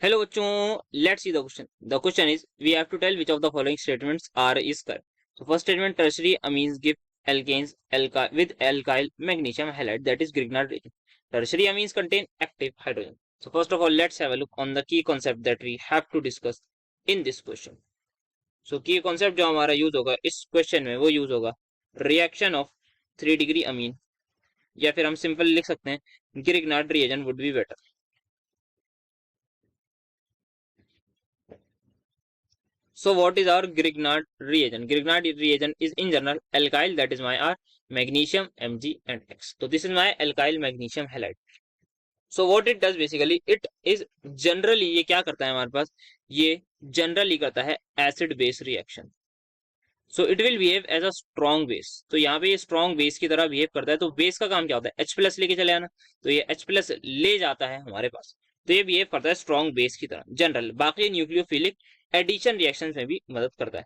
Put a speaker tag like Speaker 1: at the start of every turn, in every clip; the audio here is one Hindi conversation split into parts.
Speaker 1: हेलो बच्चों, let's see the question. The question is we have to tell which of the following statements are is correct. So first statement, tertiary amines give alkanes with alkyl magnesium halide, that is Grignard reagent. Tertiary amines contain active hydrogen. So first of all, let's have a look on the key concept that we have to discuss in this question. So key concept जो हमारा यूज होगा इस क्वेश्चन में वो यूज होगा रिएक्शन ऑफ 3 डिग्री अमीन, या फिर हम सिंपल लिख सकते हैं Grignard reagent would be better. So what is our Grignard reagent? Grignard reagent is in general alkyl, that is my R, magnesium Mg and X. So this is my alkyl magnesium halide. So what it does basically, it is generally, ये क्या करता है हमारे पास, ये generally करता है acid base reaction. So it will behave as a strong base. तो यहाँ पे ये strong base की तरह behave करता है. तो base का काम क्या होता है, H प्लस लेके चले आना. तो ये H प्लस ले जाता है हमारे पास, तो ये behave करता है strong base की तरह जनरल. बाकी न्यूक्लियोफिलिक एडिशन रिएक्शंस में भी मदद करता है.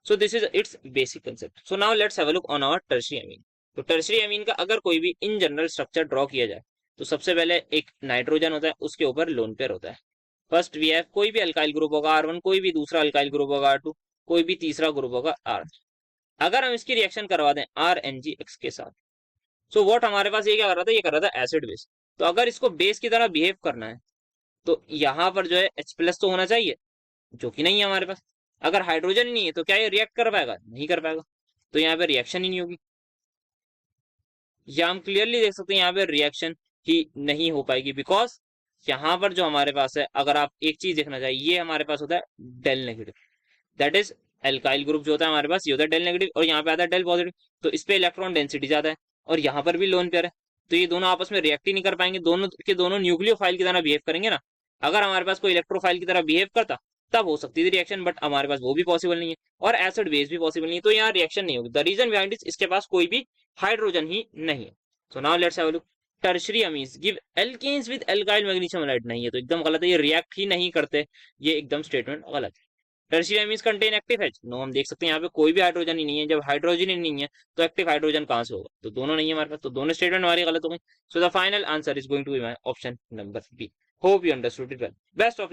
Speaker 1: So this is its basic concept. So now let's have a look on our tertiary amine. तो टर्शियरी अमीन का अगर कोई भी इन जनरल स्ट्रक्चर ड्रॉ किया जाए तो सबसे पहले एक नाइट्रोजन होता है, उसके ऊपर लोन पेयर होता है. फर्स्ट वी हैव, कोई भी अल्काइल ग्रुप होगा R1, कोई भी दूसरा अल्काइल ग्रुप होगा R2, कोई भी तीसरा ग्रुप होगा R. अगर हम इसकी रिएक्शन करवा दें RNGX के साथ, सो व्हाट हमारे पास ये क्या कर रहा था, ये कर रहा था एसिड बेस. तो अगर इसको बेस की तरह बिहेव करना है तो यहाँ पर जो है H प्लस तो होना चाहिए, जो कि नहीं है हमारे पास. अगर हाइड्रोजन नहीं है तो क्या ये रिएक्ट कर पाएगा, नहीं कर पाएगा. तो यहाँ पे रिएक्शन ही नहीं होगी. या हम क्लियरली देख सकते हैं यहाँ पे रिएक्शन ही नहीं हो पाएगी, बिकॉज यहाँ पर जो हमारे पास है, अगर आप एक चीज देखना चाहिए, ये हमारे पास होता है डेल negative, that is alkyl group जो होता है हमारे पास, ये होता है डेल नेगेटिव, और यहाँ पे आता है डेल पॉजिटिव. तो इस पे इलेक्ट्रॉन डेंसिटी ज्यादा है और यहाँ पर भी लोन पेयर है. तो ये दोनों आपस में रिएक्ट ही नहीं कर पाएंगे, दोनों के दोनों न्यूक्लियोफाइल की तरह बिहेव करेंगे ना. अगर हमारे पास कोई इलेक्ट्रोफाइल की तरह बिहेव करता तब हो सकती थी रिएक्शन, बट हमारे पास वो भी पॉसिबल नहीं है और एसिड बेस भी पॉसिबल नहीं है, तो यहाँ रिएक्शन नहीं होगी. द रीजन बिहाइंड इज, इसके पास कोई भी हाइड्रोजन ही नहीं है. So now let's have a look. Tertiary amines give alkanes with alkyl magnesium hydride, नहीं है तो एकदम गलत है, ये रिएक्ट ही नहीं करते, ये एकदम स्टेटमेंट गलत है. Tertiary amines contain active H, no, हम देख सकते हैं यहाँ पे कोई भी हाइड्रोजन ही नहीं है. जब हाइड्रोजन ही नहीं है तो एक्टिव हाइड्रोजन कहां से होगा, तो दोनों नहीं है हमारे पास, तो दोनों स्टेटमेंट हमारी गलत हो गई. So the final answer is going to be my option number B. Hope you understood it well. Best of